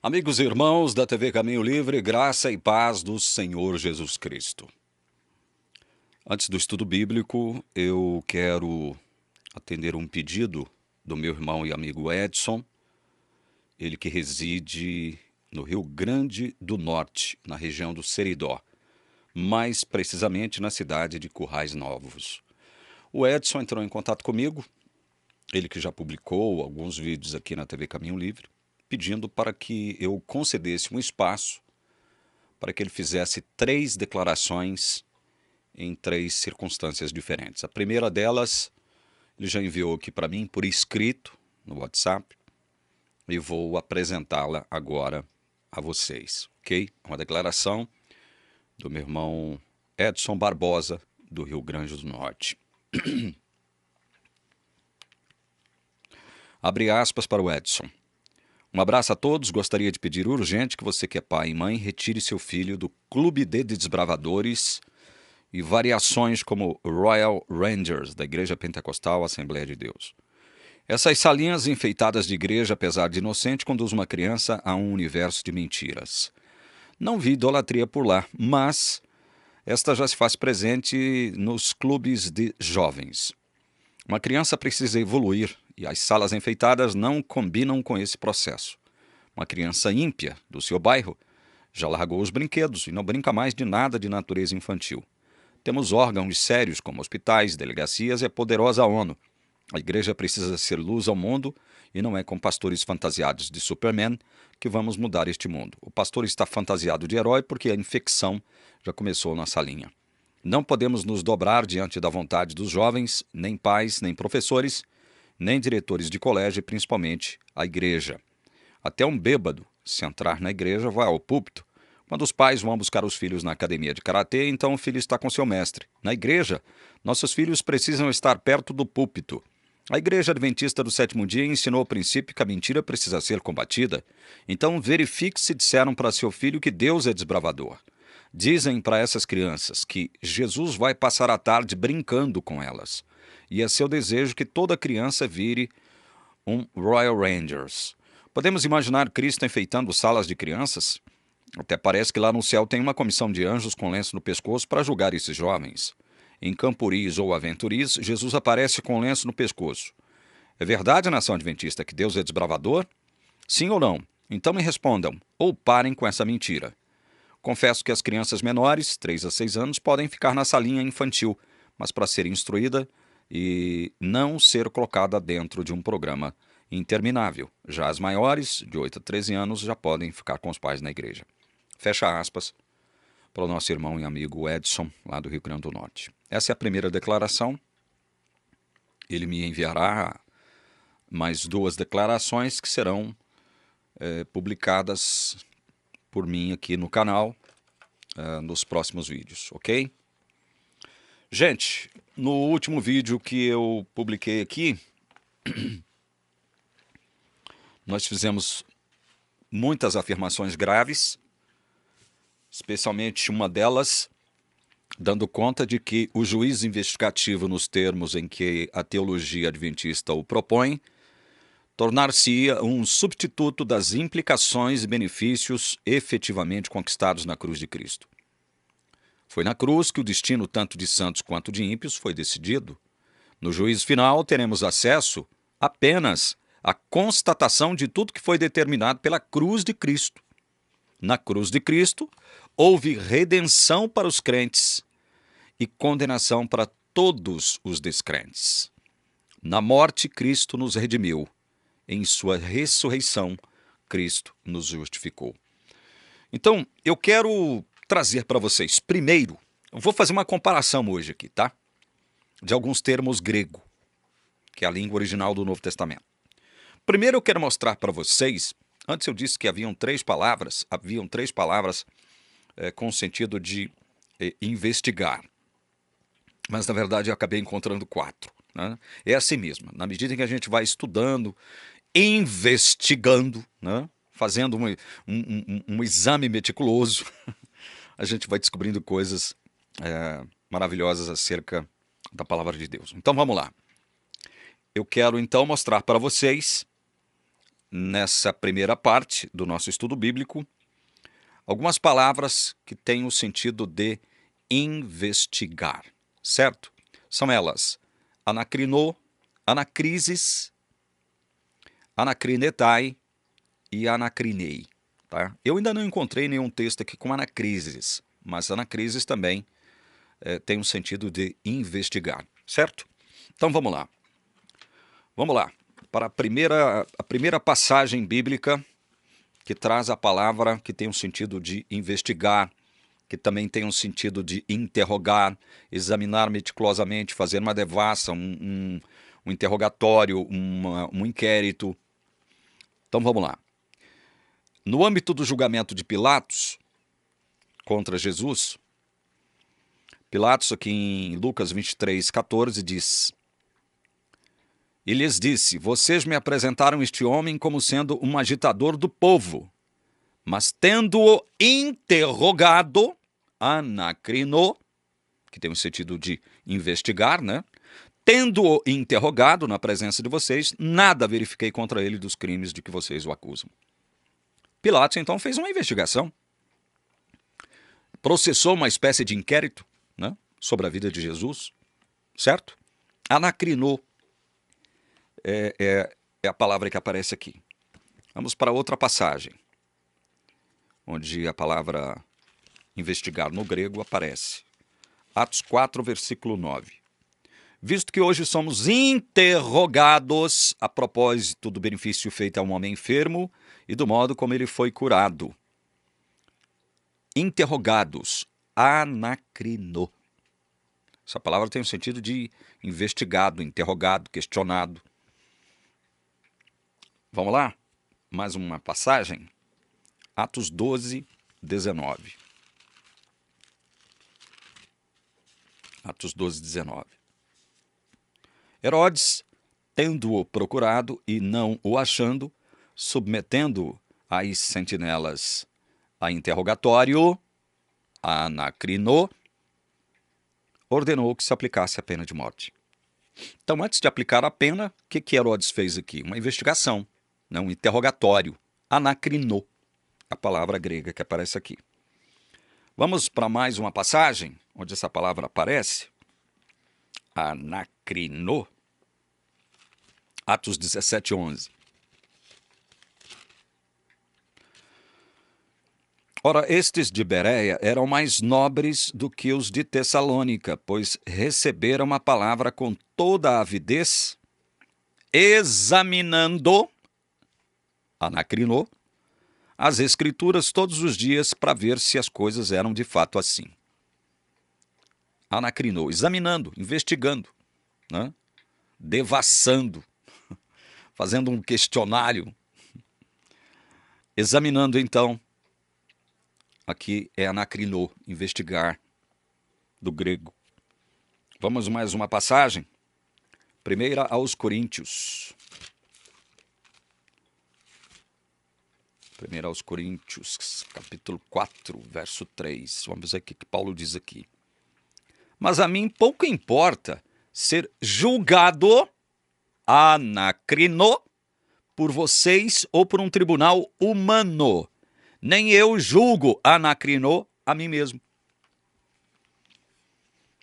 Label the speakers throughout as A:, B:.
A: Amigos e irmãos da TV Caminho Livre, graça e paz do Senhor Jesus Cristo. Antes do estudo bíblico, eu quero atender um pedido do meu irmão e amigo Edson, ele que reside no Rio Grande do Norte, na região do Seridó, mais precisamente na cidade de Currais Novos. O Edson entrou em contato comigo, ele que já publicou alguns vídeos aqui na TV Caminho Livre, pedindo para que eu concedesse um espaço para que ele fizesse 3 declarações em 3 circunstâncias diferentes. A primeira delas, ele já enviou aqui para mim por escrito no WhatsApp e vou apresentá-la agora a vocês, ok? Uma declaração do meu irmão Edson Barbosa, do Rio Grande do Norte. Abre aspas para o Edson. Um abraço a todos, gostaria de pedir urgente que você que é pai e mãe retire seu filho do clube de desbravadores e variações como Royal Rangers, da Igreja Pentecostal Assembleia de Deus. Essas salinhas enfeitadas de igreja, apesar de inocente, conduz uma criança a um universo de mentiras. Não vi idolatria por lá, mas esta já se faz presente nos clubes de jovens. Uma criança precisa evoluir e as salas enfeitadas não combinam com esse processo. Uma criança ímpia do seu bairro já largou os brinquedos e não brinca mais de nada de natureza infantil. Temos órgãos sérios como hospitais, delegacias e a poderosa ONU. A igreja precisa ser luz ao mundo e não é com pastores fantasiados de Superman que vamos mudar este mundo. O pastor está fantasiado de herói porque a infecção já começou na salinha. Não podemos nos dobrar diante da vontade dos jovens, nem pais, nem professores, nem diretores de colégio e principalmente a igreja. Até um bêbado, se entrar na igreja, vai ao púlpito. Quando os pais vão buscar os filhos na academia de karatê, então o filho está com seu mestre. Na igreja, nossos filhos precisam estar perto do púlpito. A igreja adventista do sétimo dia ensinou o princípio que a mentira precisa ser combatida. Então verifique se disseram para seu filho que Deus é desbravador. Dizem para essas crianças que Jesus vai passar a tarde brincando com elas. E é seu desejo que toda criança vire um Royal Rangers. Podemos imaginar Cristo enfeitando salas de crianças? Até parece que lá no céu tem uma comissão de anjos com lenço no pescoço para julgar esses jovens. Em Camporis ou Aventuris, Jesus aparece com lenço no pescoço. É verdade, nação adventista, que Deus é desbravador? Sim ou não? Então me respondam, ou parem com essa mentira. Confesso que as crianças menores, 3 a 6 anos, podem ficar na salinha infantil, mas para ser instruída e não ser colocada dentro de um programa interminável. Já as maiores, de 8 a 13 anos, já podem ficar com os pais na igreja. Fecha aspas para o nosso irmão e amigo Edson, lá do Rio Grande do Norte. Essa é a primeira declaração. Ele me enviará mais 2 declarações que serão publicadas por mim aqui no canal nos próximos vídeos, ok? Gente, no último vídeo que eu publiquei aqui, nós fizemos muitas afirmações graves, especialmente uma delas dando conta de que o juízo investigativo, nos termos em que a teologia adventista o propõe, tornar-se-ia um substituto das implicações e benefícios efetivamente conquistados na cruz de Cristo. Foi na cruz que o destino tanto de santos quanto de ímpios foi decidido. No juízo final, teremos acesso apenas à constatação de tudo que foi determinado pela cruz de Cristo. Na cruz de Cristo, houve redenção para os crentes e condenação para todos os descrentes. Na morte, Cristo nos redimiu. Em sua ressurreição, Cristo nos justificou. Então, eu quero trazer para vocês, primeiro, eu vou fazer uma comparação hoje aqui, tá? De alguns termos grego, que é a língua original do Novo Testamento. Primeiro eu quero mostrar para vocês, antes eu disse que haviam três palavras com o sentido de investigar. Mas na verdade eu acabei encontrando 4. Né? É assim mesmo, na medida em que a gente vai estudando, investigando, né? Fazendo um exame meticuloso, a gente vai descobrindo coisas maravilhosas acerca da palavra de Deus. Então vamos lá. Eu quero então mostrar para vocês nessa primeira parte do nosso estudo bíblico, algumas palavras que têm o sentido de investigar, certo? São elas anacrino, anacrises, anacrinetai e anacrinei. Tá? Eu ainda não encontrei nenhum texto aqui com anacrises, mas anacrises também tem um sentido de investigar, certo? Então vamos lá. Vamos lá para a primeira passagem bíblica que traz a palavra que tem um sentido de investigar, que também tem um sentido de interrogar, examinar meticulosamente, fazer uma devassa, um interrogatório, um inquérito. Então vamos lá. No âmbito do julgamento de Pilatos contra Jesus, Pilatos, aqui em Lucas 23:14, diz: E lhes disse: Vocês me apresentaram este homem como sendo um agitador do povo, mas tendo-o interrogado, anacrino, que tem o sentido de investigar, né? Tendo-o interrogado na presença de vocês, nada verifiquei contra ele dos crimes de que vocês o acusam. Pilatos, então, fez uma investigação. Processou uma espécie de inquérito, né, sobre a vida de Jesus, certo? Anacrinou é a palavra que aparece aqui. Vamos para outra passagem, onde a palavra investigar no grego aparece. Atos 4, versículo 9. Visto que hoje somos interrogados a propósito do benefício feito a um homem enfermo e do modo como ele foi curado. Interrogados, anacrino. Essa palavra tem o sentido de investigado, interrogado, questionado. Vamos lá? Mais uma passagem. Atos 12, 19. Atos 12, 19. Herodes, tendo-o procurado e não o achando, submetendo às sentinelas a interrogatório, anacrino, ordenou que se aplicasse a pena de morte. Então, antes de aplicar a pena, o que Herodes fez aqui? Uma investigação, né? Um interrogatório, anacrino, a palavra grega que aparece aqui. Vamos para mais uma passagem, onde essa palavra aparece. Anacrino. Atos 17, 11. Ora, estes de Bereia eram mais nobres do que os de Tessalônica, pois receberam a palavra com toda a avidez, examinando, anacrino, as Escrituras todos os dias para ver se as coisas eram de fato assim. Anacrino, examinando, investigando, né? Devassando, fazendo um questionário, examinando então. Aqui é anacrino, investigar, do grego. Vamos mais uma passagem. Primeira aos Coríntios. Primeira aos Coríntios, capítulo 4, verso 3. Vamos ver o que Paulo diz aqui. Mas a mim pouco importa ser julgado, anacrino, por vocês ou por um tribunal humano. Nem eu julgo, anacrino, a mim mesmo.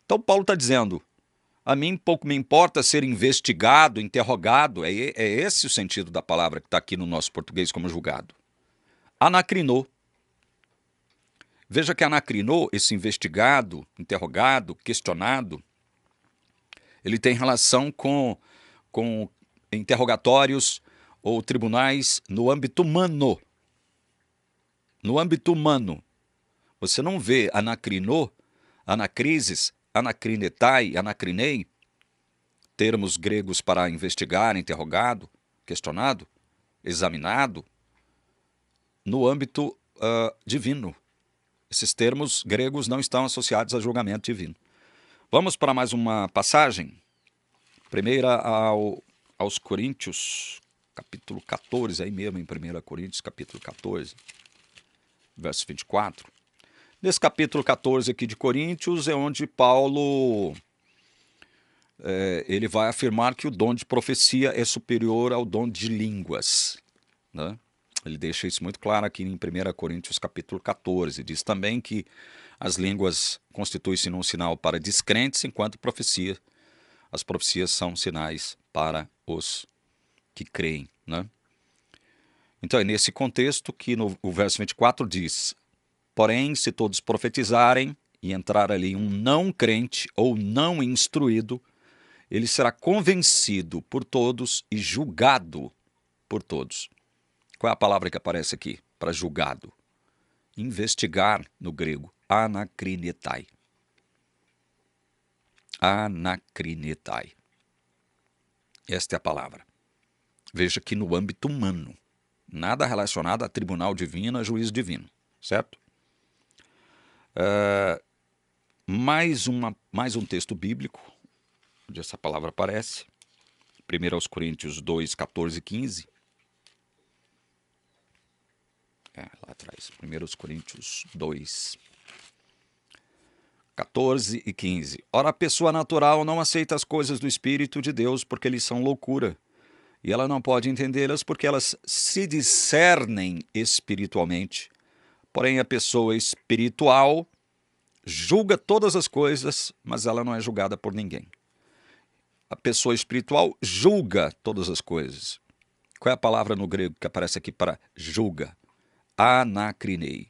A: Então Paulo está dizendo, a mim pouco me importa ser investigado, interrogado, é esse o sentido da palavra que está aqui no nosso português como julgado. Anacrino. Veja que anacrino, esse investigado, interrogado, questionado, ele tem relação com interrogatórios ou tribunais no âmbito humano. No âmbito humano. Você não vê anacrino, anacrises, anacrinetai, anacrinei, termos gregos para investigar, interrogado, questionado, examinado, no âmbito divino. Esses termos gregos não estão associados a julgamento divino. Vamos para mais uma passagem. Primeira aos Coríntios, capítulo 14, aí mesmo em 1 Coríntios, capítulo 14, verso 24. Nesse capítulo 14 aqui de Coríntios é onde Paulo ele vai afirmar que o dom de profecia é superior ao dom de línguas. né? Ele deixa isso muito claro aqui em 1 Coríntios capítulo 14. Diz também que as línguas constituem-se num sinal para descrentes, enquanto as profecias são sinais para os que creem, né? Então é nesse contexto que o verso 24 diz: porém, se todos profetizarem e entrar ali um não crente ou não instruído, ele será convencido por todos e julgado por todos. Qual é a palavra que aparece aqui para julgado? Investigar no grego, anakrinetai. Anakrinetai. Esta é a palavra. Veja que no âmbito humano, nada relacionado a tribunal divino, a juízo divino, certo? Mais um texto bíblico, onde essa palavra aparece. 1 Coríntios 2, 14 e 15. Lá atrás. 1 Coríntios 2, 14 e 15. Ora, a pessoa natural não aceita as coisas do Espírito de Deus porque eles são loucura. E ela não pode entendê-las porque elas se discernem espiritualmente. Porém, a pessoa espiritual julga todas as coisas, mas ela não é julgada por ninguém. A pessoa espiritual julga todas as coisas. Qual é a palavra no grego que aparece aqui para julga? Anakrinei.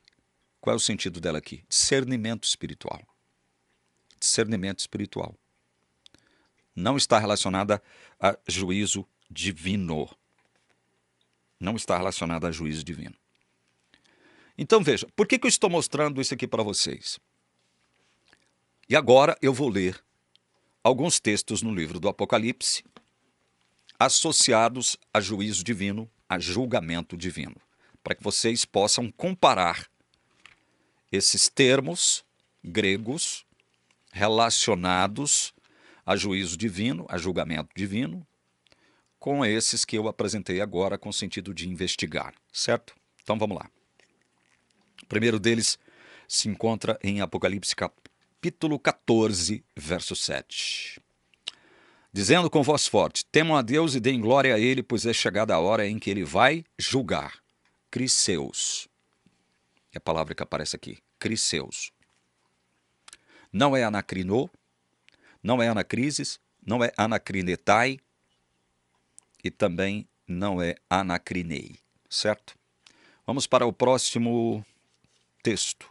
A: Qual é o sentido dela aqui? Discernimento espiritual. Discernimento espiritual. Não está relacionada a juízo divino. Não está relacionada a juízo divino. Então veja, por que eu estou mostrando isso aqui para vocês? E agora eu vou ler alguns textos no livro do Apocalipse associados a juízo divino, a julgamento divino, para que vocês possam comparar esses termos gregos relacionados a juízo divino, a julgamento divino, com esses que eu apresentei agora com o sentido de investigar, certo? Então vamos lá. O primeiro deles se encontra em Apocalipse capítulo 14, verso 7. Dizendo com voz forte: temam a Deus e deem glória a Ele, pois é chegada a hora em que Ele vai julgar. Criseus. É a palavra que aparece aqui. Criseus. Não é anacrinô, não é anacrises, não é anacrinetai e também não é anacrinei, certo? Vamos para o próximo texto.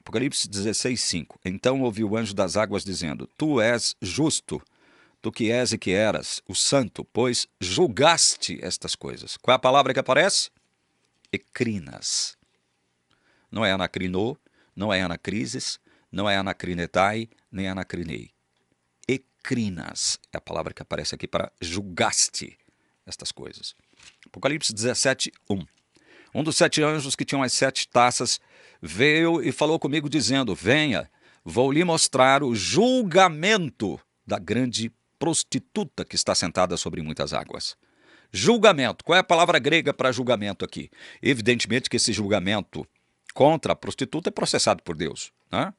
A: Apocalipse 16, 5. Então ouvi o anjo das águas dizendo: tu és justo, tu que és e que eras, o santo, pois julgaste estas coisas. Qual é a palavra que aparece? Ecrinas. Não é anacrinô, não é anacrises, não é anacrinetai, nem anacrinei. Ecrinas é a palavra que aparece aqui para julgaste estas coisas. Apocalipse 17, 1. Um dos 7 anjos que tinham as 7 taças veio e falou comigo dizendo: venha, vou lhe mostrar o julgamento da grande prostituta que está sentada sobre muitas águas. Julgamento. Qual é a palavra grega para julgamento aqui? Evidentemente que esse julgamento contra a prostituta é processado por Deus, né?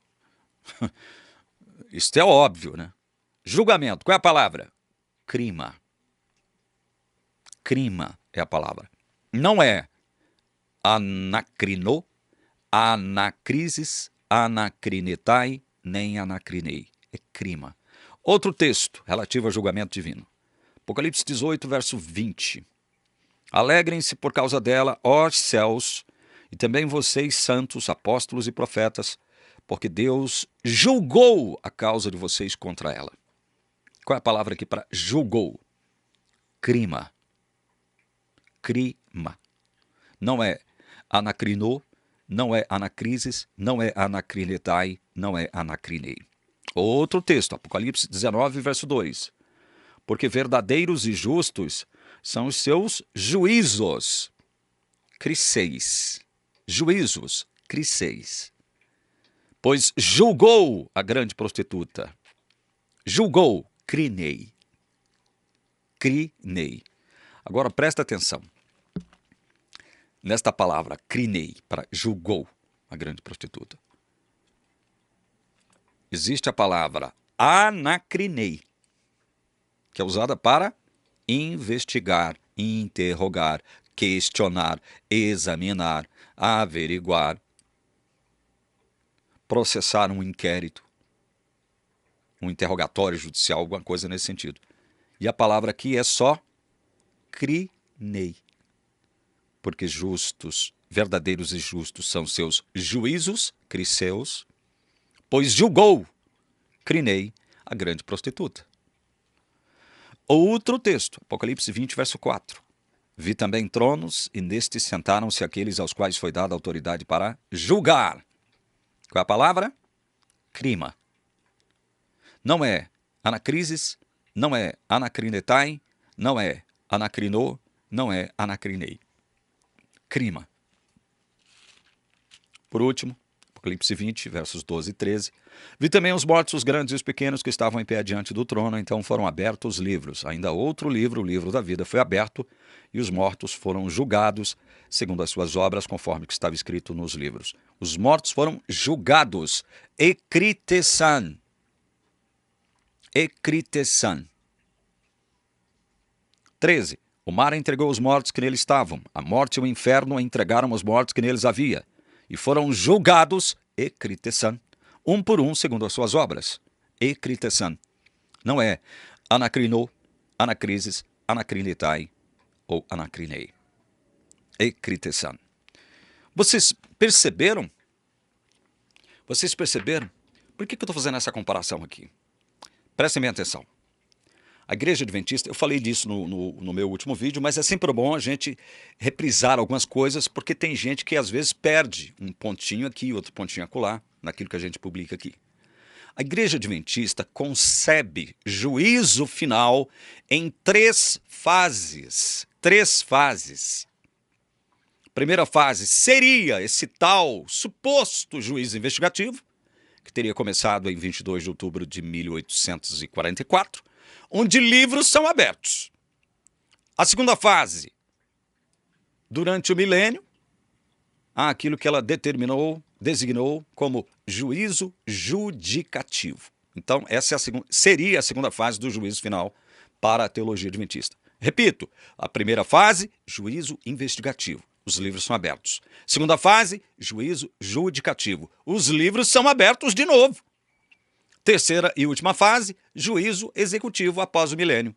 A: Isso é óbvio, né? Julgamento. Qual é a palavra? Crima. Crima é a palavra. Não é anacrino, anacrises, anacrinetai, nem anacrinei. É crima. Outro texto relativo a julgamento divino. Apocalipse 18, verso 20. Alegrem-se por causa dela, ó céus, e também vocês, santos, apóstolos e profetas, porque Deus julgou a causa de vocês contra ela. Qual é a palavra aqui para julgou? Crima. Crima. Não é anacrinô, não é anacrises, não é anacrinetai, não é anacrinei. Outro texto, Apocalipse 19, verso 2. Porque verdadeiros e justos são os seus juízos. Criseis. Juízos. Criseis. Pois julgou a grande prostituta. Julgou. Crinei. Crinei. Agora presta atenção. Nesta palavra, crinei, para julgou a grande prostituta. Existe a palavra anacrinei, que é usada para investigar, interrogar, questionar, examinar, averiguar, processar um inquérito, um interrogatório judicial, alguma coisa nesse sentido. E a palavra aqui é só crinei. Porque justos, verdadeiros e justos são seus juízos, criseus, pois julgou, crinei, a grande prostituta. Outro texto, Apocalipse 20, verso 4. Vi também tronos, e nestes sentaram-se aqueles aos quais foi dada autoridade para julgar. Qual é a palavra? Crima. Não é anacrises, não é anacrinetai, não é anacrinô, não é anacrinei. Crima. Por último, Apocalipse 20, versos 12 e 13. Vi também os mortos, os grandes e os pequenos, que estavam em pé diante do trono, então foram abertos os livros. Ainda outro livro, o livro da vida, foi aberto, e os mortos foram julgados, segundo as suas obras, conforme que estava escrito nos livros. Os mortos foram julgados. Ekritesan. Ekritesan. 13. O mar entregou os mortos que nele estavam. A morte e o inferno entregaram os mortos que neles havia. E foram julgados, ekritesan, um por um, segundo as suas obras. Ekritesan. Não é anacrinô, anacrises, anacrinetai ou anacrinei. Ekritesan. Vocês perceberam? Vocês perceberam? Por que eu estou fazendo essa comparação aqui? Prestem bem atenção. A Igreja Adventista, eu falei disso no meu último vídeo, mas é sempre bom a gente reprisar algumas coisas, porque tem gente que às vezes perde um pontinho aqui, outro pontinho acolá, naquilo que a gente publica aqui. A Igreja Adventista concebe juízo final em 3 fases. 3 fases. Primeira fase seria esse tal suposto juízo investigativo, que teria começado em 22 de outubro de 1844, onde livros são abertos. A segunda fase, durante o milênio, há aquilo que ela designou como juízo judicativo. Então, essa é seria a segunda fase do juízo final para a teologia adventista. Repito, a primeira fase, juízo investigativo. Os livros são abertos. Segunda fase, juízo judicativo. Os livros são abertos de novo. Terceira e última fase, juízo executivo após o milênio.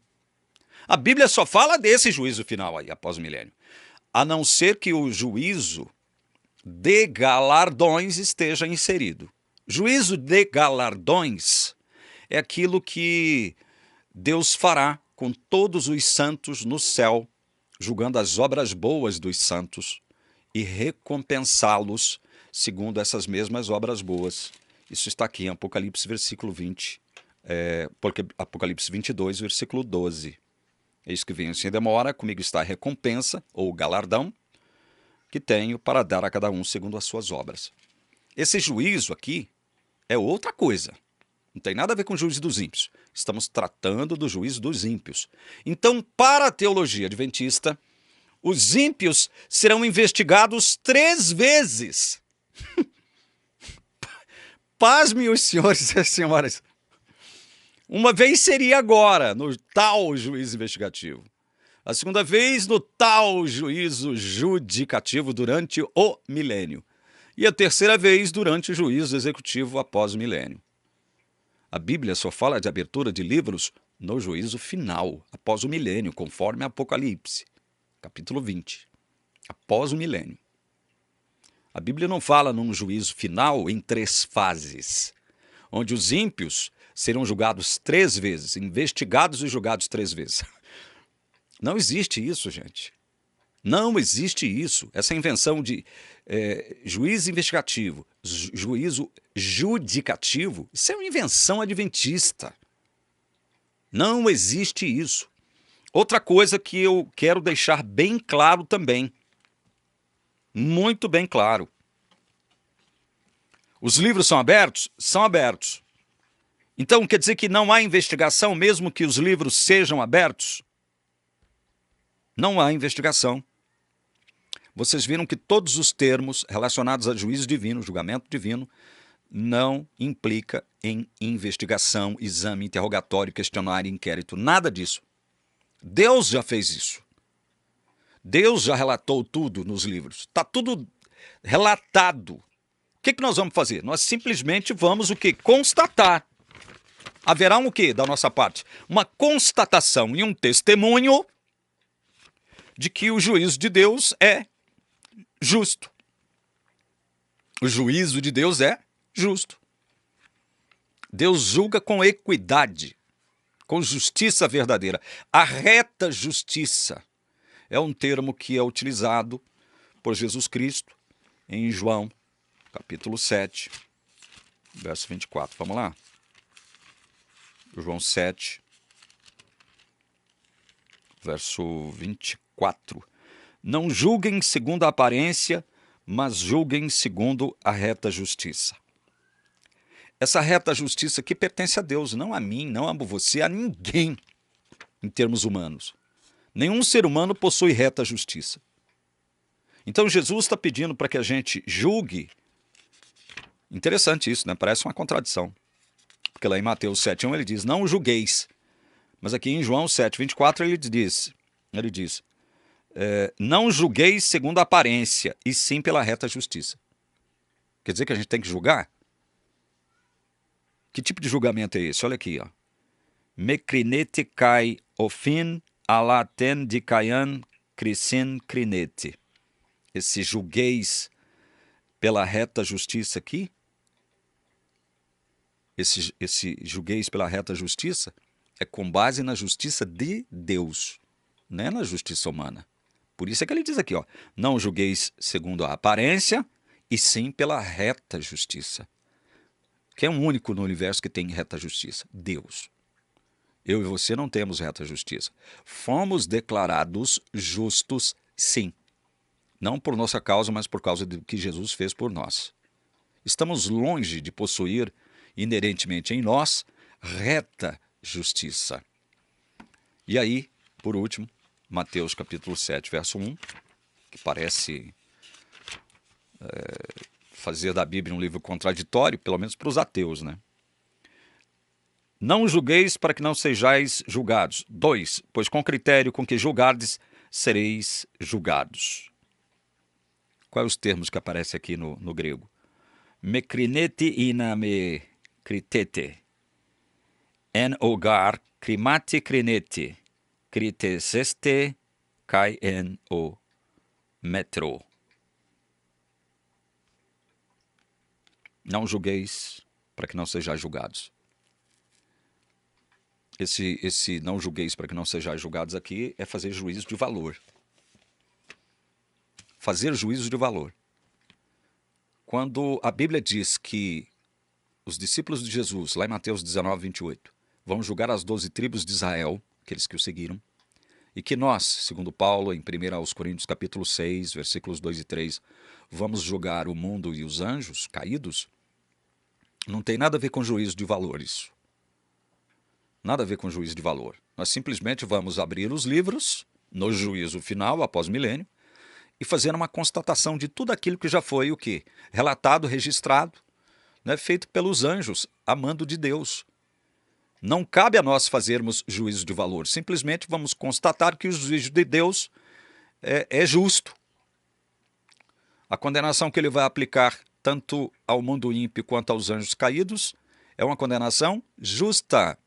A: A Bíblia só fala desse juízo final aí, após o milênio. A não ser que o juízo de galardões esteja inserido. Juízo de galardões é aquilo que Deus fará com todos os santos no céu, julgando as obras boas dos santos e recompensá-los segundo essas mesmas obras boas. Isso está aqui em Apocalipse, versículo 20, Apocalipse 22, versículo 12. Eis que venho sem demora, comigo está a recompensa, ou galardão, que tenho para dar a cada um segundo as suas obras. Esse juízo aqui é outra coisa. Não tem nada a ver com o juízo dos ímpios. Estamos tratando do juízo dos ímpios. Então, para a teologia adventista, os ímpios serão investigados 3 vezes. Pasmem os senhores e as senhoras. Uma vez seria agora, no tal juízo investigativo. A segunda vez, no tal juízo judicativo durante o milênio. E a terceira vez, durante o juízo executivo após o milênio. A Bíblia só fala de abertura de livros no juízo final, após o milênio, conforme Apocalipse, capítulo 20. Após o milênio. A Bíblia não fala num juízo final em 3 fases, onde os ímpios serão julgados 3 vezes, investigados e julgados 3 vezes. Não existe isso, gente. Não existe isso. Essa invenção de juízo investigativo, juízo judicativo, isso é uma invenção adventista. Não existe isso. Outra coisa que eu quero deixar bem claro também, muito bem claro. Os livros são abertos? São abertos. Então quer dizer que não há investigação mesmo que os livros sejam abertos? Não há investigação. Vocês viram que todos os termos relacionados a juízo divino, julgamento divino, não implica em investigação, exame, interrogatório, questionário, inquérito, nada disso. Deus já fez isso. Deus já relatou tudo nos livros. Está tudo relatado. O que nós vamos fazer? Nós simplesmente vamos o quê? Constatar. Haverá um o quê da nossa parte? Uma constatação e um testemunho de que o juízo de Deus é justo. O juízo de Deus é justo. Deus julga com equidade, com justiça verdadeira. A reta justiça é um termo que é utilizado por Jesus Cristo em João, capítulo 7, verso 24. Vamos lá? João 7, verso 24. Não julguem segundo a aparência, mas julguem segundo a reta justiça. Essa reta justiça que pertence a Deus, não a mim, não a você, a ninguém, em termos humanos. Nenhum ser humano possui reta justiça. Então Jesus está pedindo para que a gente julgue. Interessante isso, né? Parece uma contradição. Porque lá em Mateus 7:1 ele diz, não julgueis. Mas aqui em João 7:24 ele diz, não julgueis segundo a aparência, e sim pela reta justiça. Quer dizer que a gente tem que julgar? Que tipo de julgamento é esse? Olha aqui, ó. Mecrinete kai ofin alaten dikaian crisin crinete. Esse julgueis pela reta justiça aqui, esse julgueis pela reta justiça, é com base na justiça de Deus, não é na justiça humana. Por isso é que ele diz aqui, ó, não julgueis segundo a aparência, e sim pela reta justiça. Quem é o único no universo que tem reta justiça? Deus. Eu e você não temos reta justiça. Fomos declarados justos, sim. Não por nossa causa, mas por causa do que Jesus fez por nós. Estamos longe de possuir, inerentemente em nós, reta justiça. E aí, por último, Mateus capítulo 7, verso 1, que parece fazer da Bíblia um livro contraditório, pelo menos para os ateus, né? Não julgueis para que não sejais julgados. 2, pois com critério com que julgardes, sereis julgados. Quais os termos que aparecem aqui no grego? Mekrinete ina me kritete. En ogar krimate krinete. Kriteseste kai en o metro. Não julgueis para que não sejais julgados. Esse não julgueis para que não sejais julgados aqui é fazer juízo de valor. Fazer juízo de valor. Quando a Bíblia diz que os discípulos de Jesus, lá em Mateus 19:28, vão julgar as 12 tribos de Israel, aqueles que o seguiram, e que nós, segundo Paulo, em 1 Coríntios capítulo 6, versículos 2 e 3, vamos julgar o mundo e os anjos caídos, não tem nada a ver com juízo de valor isso. Nada a ver com juízo de valor. Nós simplesmente vamos abrir os livros, no juízo final, após o milênio, e fazer uma constatação de tudo aquilo que já foi o quê? Relatado, registrado, né? Feito pelos anjos, a mando de Deus. Não cabe a nós fazermos juízo de valor. Simplesmente vamos constatar que o juízo de Deus é justo. A condenação que ele vai aplicar tanto ao mundo ímpio quanto aos anjos caídos é uma condenação justa.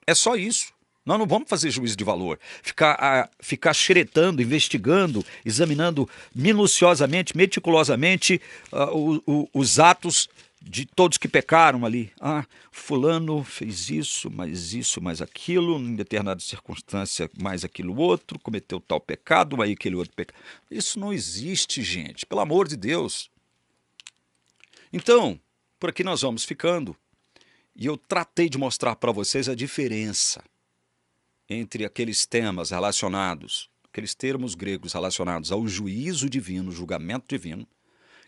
A: É só isso. Nós não vamos fazer juízo de valor. Ficar xeretando, investigando, examinando minuciosamente, meticulosamente os atos de todos que pecaram ali. Ah, fulano fez isso, mais aquilo, em determinada circunstância, mais aquilo outro, cometeu tal pecado, aí aquele outro pecado. Isso não existe, gente, pelo amor de Deus. Então, por aqui nós vamos ficando, e eu tratei de mostrar para vocês a diferença entre aqueles temas relacionados, aqueles termos gregos relacionados ao juízo divino, julgamento divino,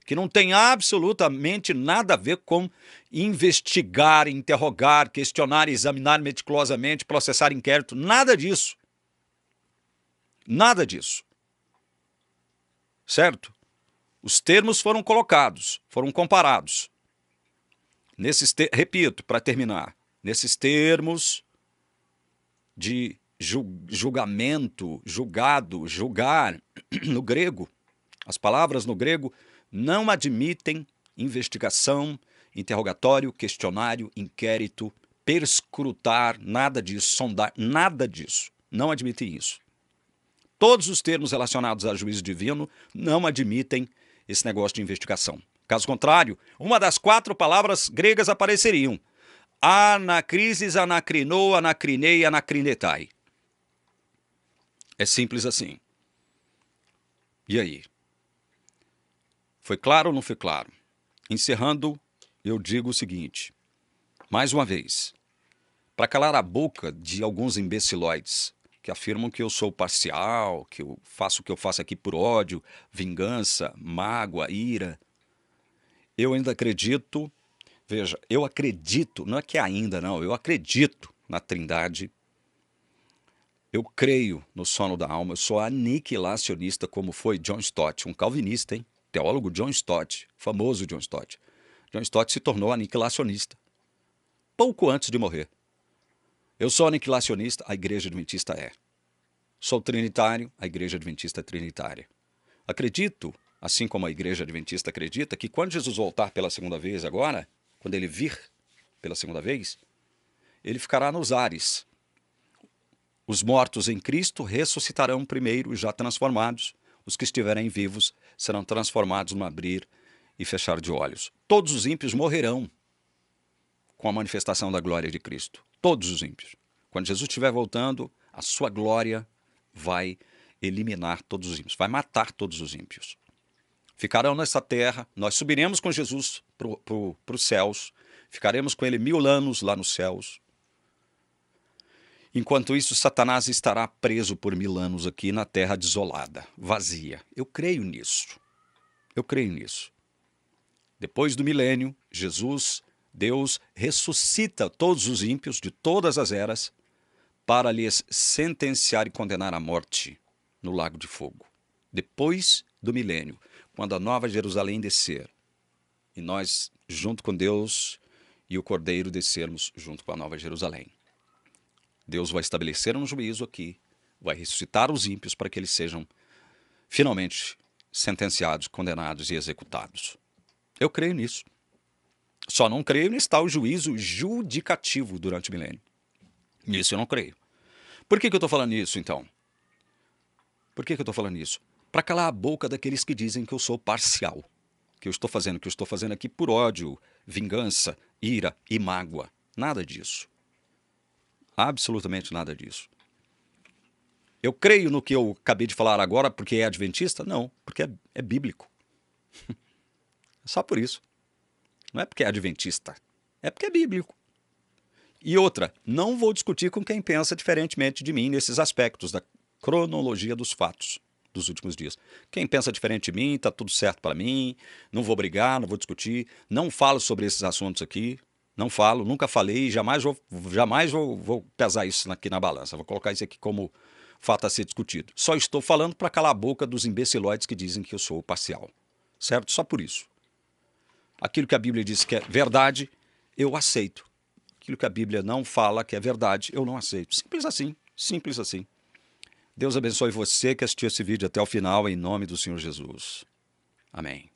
A: que não tem absolutamente nada a ver com investigar, interrogar, questionar, examinar meticulosamente, processar inquérito, nada disso. Nada disso. Certo? Os termos foram colocados, foram comparados. Repito, para terminar, nesses termos de julgamento, julgado, julgar, no grego. As palavras no grego não admitem investigação, interrogatório, questionário, inquérito, perscrutar, nada disso, sondar, nada disso. Não admitem isso. Todos os termos relacionados a juízo divino não admitem esse negócio de investigação. Caso contrário, uma das 4 palavras gregas apareceriam. Anacrisis, anacrinou, anacrinei, anacrinetai. É simples assim. E aí? Foi claro ou não foi claro? Encerrando, eu digo o seguinte. Mais uma vez, para calar a boca de alguns imbecilóides que afirmam que eu sou parcial, que eu faço o que eu faço aqui por ódio, vingança, mágoa, ira, eu ainda acredito, veja, eu acredito, não é que ainda não, eu acredito na Trindade. Eu creio no sono da alma, eu sou aniquilacionista como foi John Stott, um calvinista, hein? Teólogo John Stott, famoso John Stott. John Stott se tornou aniquilacionista pouco antes de morrer. Eu sou aniquilacionista, a Igreja Adventista é. Sou trinitário, a Igreja Adventista é trinitária. Acredito, assim como a Igreja Adventista acredita, que quando Jesus voltar pela segunda vez agora, quando ele vir pela segunda vez, ele ficará nos ares. Os mortos em Cristo ressuscitarão primeiro, já transformados. Os que estiverem vivos serão transformados no abrir e fechar de olhos. Todos os ímpios morrerão com a manifestação da glória de Cristo. Todos os ímpios. Quando Jesus estiver voltando, a sua glória vai eliminar todos os ímpios, vai matar todos os ímpios. Ficarão nessa terra, nós subiremos com Jesus para os céus, ficaremos com ele 1000 anos lá nos céus. Enquanto isso, Satanás estará preso por 1000 anos aqui na terra desolada, vazia. Eu creio nisso. Eu creio nisso. Depois do milênio, Jesus, Deus, ressuscita todos os ímpios de todas as eras para lhes sentenciar e condenar à morte no lago de fogo. Depois do milênio, quando a nova Jerusalém descer, e nós, junto com Deus e o Cordeiro, descermos junto com a nova Jerusalém. Deus vai estabelecer um juízo aqui, vai ressuscitar os ímpios para que eles sejam finalmente sentenciados, condenados e executados. Eu creio nisso. Só não creio nesse tal juízo judicativo durante o milênio. Nisso eu não creio. Por que eu estou falando isso, então? Por que eu estou falando isso? Para calar a boca daqueles que dizem que eu sou parcial. Que eu estou fazendo aqui por ódio, vingança, ira e mágoa. Nada disso. Absolutamente nada disso. Eu creio no que eu acabei de falar agora porque é adventista? Não, porque é bíblico. Só por isso. Não é porque é adventista, é porque é bíblico. E outra, não vou discutir com quem pensa diferentemente de mim nesses aspectos da cronologia dos fatos dos últimos dias. Quem pensa diferente de mim, está tudo certo para mim, não vou brigar, não vou discutir, não falo sobre esses assuntos aqui. Não falo, nunca falei, jamais vou pesar isso aqui na balança. Vou colocar isso aqui como fato a ser discutido. Só estou falando para calar a boca dos imbecilóides que dizem que eu sou parcial. Certo? Só por isso. Aquilo que a Bíblia diz que é verdade, eu aceito. Aquilo que a Bíblia não fala que é verdade, eu não aceito. Simples assim. Simples assim. Deus abençoe você que assistiu esse vídeo até o final, em nome do Senhor Jesus. Amém.